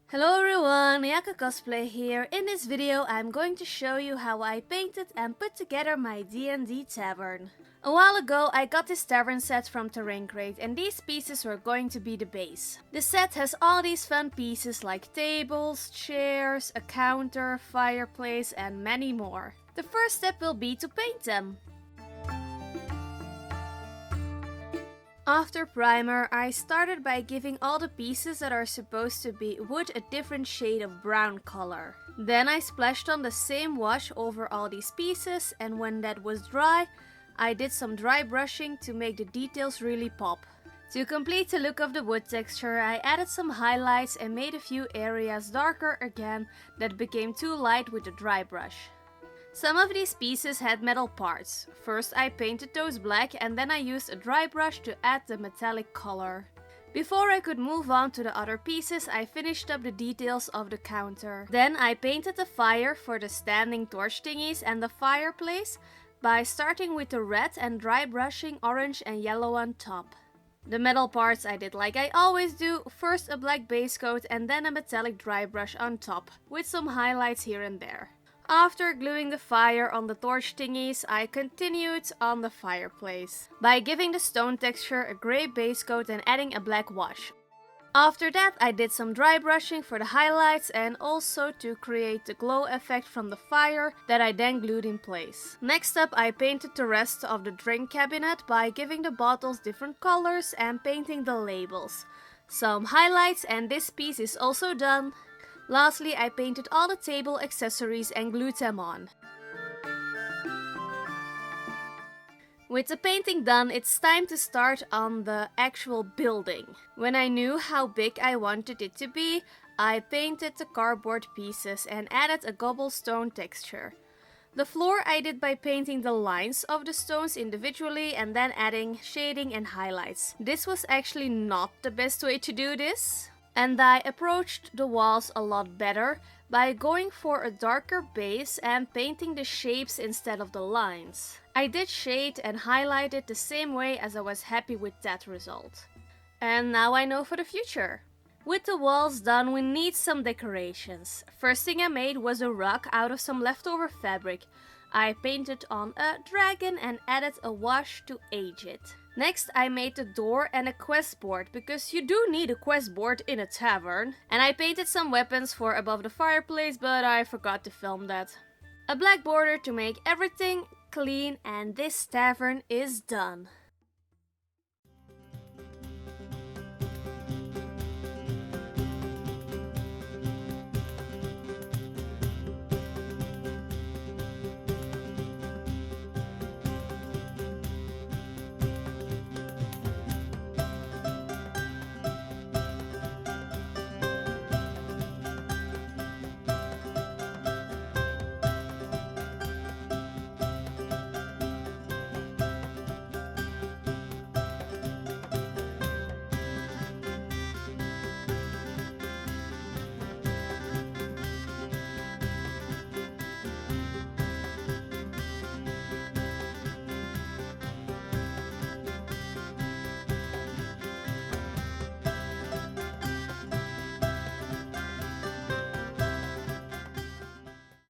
Hello everyone, Neaco.Cosplay here. In this video I'm going to show you how I painted and put together my D&D tavern. A while ago I got this tavern set from Terrain Crate and these pieces were going to be the base. The set has all these fun pieces like tables, chairs, a counter, fireplace and many more. The first step will be to paint them. After primer, I started by giving all the pieces that are supposed to be wood a different shade of brown color. Then I splashed on the same wash over all these pieces, and when that was dry, I did some dry brushing to make the details really pop. To complete the look of the wood texture, I added some highlights and made a few areas darker again that became too light with the dry brush. Some of these pieces had metal parts. First I painted those black and then I used a dry brush to add the metallic color. Before I could move on to the other pieces, I finished up the details of the counter. Then I painted the fire for the standing torch thingies and the fireplace by starting with the red and dry brushing orange and yellow on top. The metal parts I did like I always do, first a black base coat and then a metallic dry brush on top, with some highlights here and there. After gluing the fire on the torch thingies, I continued on the fireplace by giving the stone texture a grey base coat and adding a black wash. After that I did some dry brushing for the highlights and also to create the glow effect from the fire that I then glued in place. Next up I painted the rest of the drink cabinet by giving the bottles different colors and painting the labels. Some highlights and this piece is also done. Lastly, I painted all the table accessories and glued them on. With the painting done, it's time to start on the actual building. When I knew how big I wanted it to be, I painted the cardboard pieces and added a cobblestone texture. The floor I did by painting the lines of the stones individually and then adding shading and highlights. This was actually not the best way to do this. And I approached the walls a lot better by going for a darker base and painting the shapes instead of the lines. I did shade and highlight it the same way as I was happy with that result. And now I know for the future. With the walls done, we need some decorations. First thing I made was a rug out of some leftover fabric. I painted on a dragon and added a wash to age it. Next I made the door and a quest board, because you do need a quest board in a tavern. And I painted some weapons for above the fireplace, but I forgot to film that. A black border to make everything clean, and this tavern is done.